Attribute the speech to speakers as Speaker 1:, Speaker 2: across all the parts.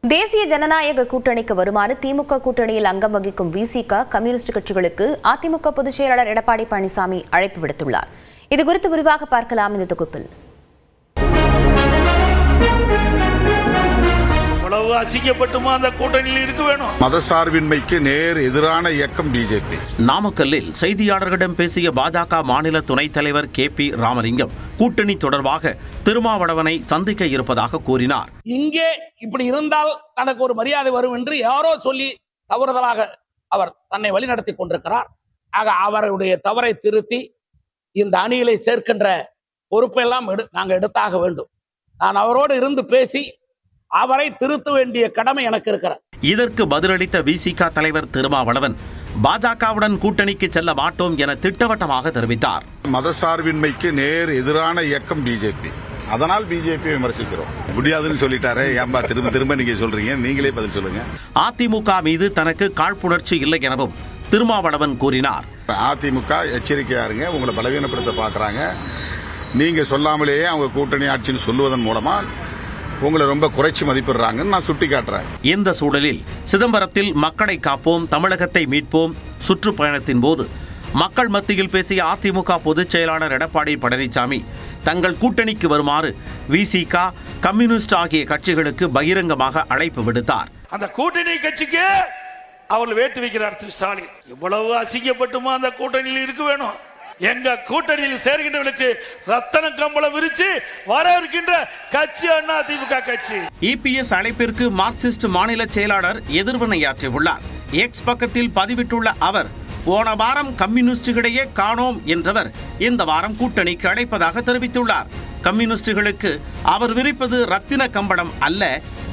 Speaker 1: தேசிய ஜனநாயக கூட்டணிக்கு வருமாறு திமுக கூட்டணியில் அங்கம் வகிக்கும் விசிக கம்யூனிஸ்ட் கட்சிகளுக்கு அதிமுக பொதுச் செயலாளர் எடப்பாடி பழனிசாமி அழைப்பு விடுத்துள்ளார். இதுகுறித்து விரிவாக பார்க்கலாம் இந்த தொகுப்பில்.
Speaker 2: அசிங்கப்பட்டுமா அந்த கூட்டணியில் இருக்க வேணும்.
Speaker 3: மதசார்பின்மைக்கு நேர் எதிரான இயக்கம் பிஜேபி.
Speaker 4: நாமக்கல்லில் செய்தியாளர்களிடம் பேசிய பாஜக மாநில துணைத் தலைவர் KP ராமலிங்கம் கூட்டணி தொடர்பாக திருமாவளவனை சந்திக்க இருப்பதாக கூறினார்.
Speaker 5: இங்கே இப்படி இருந்தால் தனக்கு ஒரு மரியாதை வரும் என்று யாரோ சொல்லி தவறுதலாக அவர் தன்னை வழிநடத்தி கொண்டிருக்கிறார். ஆக அவருடைய தவறை திருத்தி இந்த அணியிலே சேர்க்கின்ற பொறுப்பெல்லாம் நாங்கள் எடுத்தாக வேண்டும். நான் அவரோடு இருந்து பேசி அவரை திருத்த வேண்டிய கடமை எனக்கு இருக்கிறது.
Speaker 4: இதற்கு பதிலளித்த விசிக தலைவர் திருமாவளவன் பாஜகவுடன் கூட்டணிக்கு செல்ல மாட்டோம் என திட்டவட்டமாக தெரிவித்தார்.
Speaker 3: மதசார்பின்மைக்கு நேர் எதிரான இயக்கம் பிஜேபி. அதனால் பிஜேபி விமர்சிக்கிறோம். முடியாதுன்னு சொல்லிட்டாரே, ஏன்பா திரும்ப திரும்ப நீங்க சொல்றீங்க? நீங்களே பதில் சொல்லுங்க.
Speaker 4: அதிமுக மீது தனக்கு காழ்ப்புணர்ச்சி இல்லை எனவும் திருமாவளவன் கூறினார்.
Speaker 3: அதிமுக எச்சரிக்கையா இருங்க, உங்களை பலவீனப்படுத்த பாக்குறாங்க. நீங்க சொல்லாமலேயே அவங்க கூட்டணி ஆட்சின்னு சொல்லுவதன் மூலமா உங்களை ரொம்ப குறைச்சி மதிப்பிடுறாங்கன்னு நான் சுட்டி காட்டுறேன்.
Speaker 4: இந்த சூழலில் சிதம்பரத்தில் மக்களை காப்போம், தமிழகத்தை மீட்போம் சுற்றுப்பயணத்தின் போது மக்கள் மத்தியில் பேசிய அதிமுக பொதுச் செயலாளர் எடப்பாடி பழனிசாமி தங்கள் கூட்டணிக்கு வருமாறு விசிக கம்யூனிஸ்ட் ஆகிய கட்சிகளுக்கு பகிரங்கமாக அழைப்பு விடுத்தார்.
Speaker 2: அந்த கூட்டணி கட்சிக்கு அவர்கள் வேட்டு வைக்கிறார் திரு ஸ்டாலின். இவ்வளவு அசிங்கப்பட்டுமா அந்த கூட்டணியில் இருக்க வேணும். எங்க கூட்டணியில் சேர்கின்றவர்களுக்கு ரத்தன கம்பளம் விரிச்சு வரவிருக்கின்ற கட்சி அதிமுக கட்சி.
Speaker 4: EPS அழைப்பிற்கு மார்க்சிஸ்ட் மாநில செயலாளர் எதிர்வினையாற்றியுள்ளார். எக்ஸ் பக்கத்தில் பதிவிட்டுள்ள அவர் போன வாரம் கம்யூனிஸ்டுகளிடையே காணோம் என்றவர் இந்த வாரம் கூட்டணிக்கு அழைப்பதாக தெரிவித்துள்ளார். கம்யூனிஸ்டுகளுக்கு அவர் விரிப்பது ரத்தின கம்பளம் அல்ல,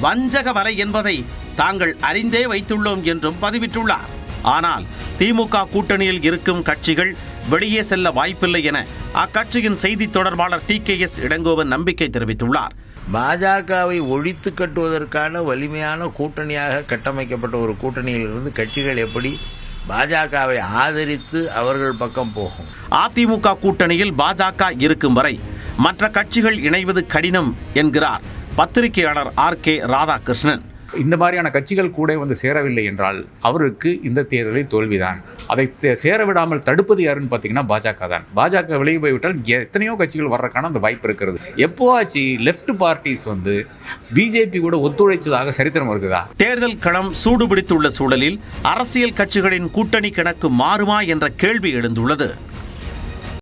Speaker 4: வஞ்சக வலை என்பதை தாங்கள் அறிந்தே வைத்துள்ளோம் என்றும் பதிவிட்டுள்ளார். ஆனால் திமுக கூட்டணியில் இருக்கும் கட்சிகள் வெளியே செல்ல வாய்ப்பில்லை என அக்கட்சியின் செய்தி தொடர்பாளர் TKS இளங்கோவன் நம்பிக்கை தெரிவித்துள்ளார்.
Speaker 6: பாஜகவை ஒழித்து கட்டுவதற்கான வலிமையான கூட்டணியாக கட்டமைக்கப்பட்ட ஒரு கூட்டணியிலிருந்து கட்சிகள் எப்படி பாஜகவை ஆதரித்து அவர்கள் பக்கம் போகும்?
Speaker 4: அதிமுக கூட்டணியில் பாஜக இருக்கும் வரை மற்ற கட்சிகள் இணைவது கடினம் என்கிறார் பத்திரிகையாளர் RK ராதாகிருஷ்ணன்.
Speaker 7: இந்த மாதிரியான கட்சிகள் கூட வந்து சேரவில்லை என்றால் அவருக்கு இந்த தேர்தலில் தோல்விதான். அதை சேர விடாமல் தடுப்பது யாருன்னு பார்த்தீங்கன்னா பாஜக தான். பாஜக வெளியே போய்விட்டால் எத்தனையோ கட்சிகள் வர்றதுக்கான அந்த வாய்ப்பு இருக்கிறது. எப்போவாச்சு லெஃப்ட் பார்ட்டிஸ் வந்து பிஜேபி கூட ஒத்துழைச்சதாக சரித்திரம் இருக்குதா?
Speaker 4: தேர்தல் களம் சூடுபிடித்துள்ள சூழலில் அரசியல் கட்சிகளின் கூட்டணி கணக்கு மாறுமா என்ற கேள்வி எழுந்துள்ளது.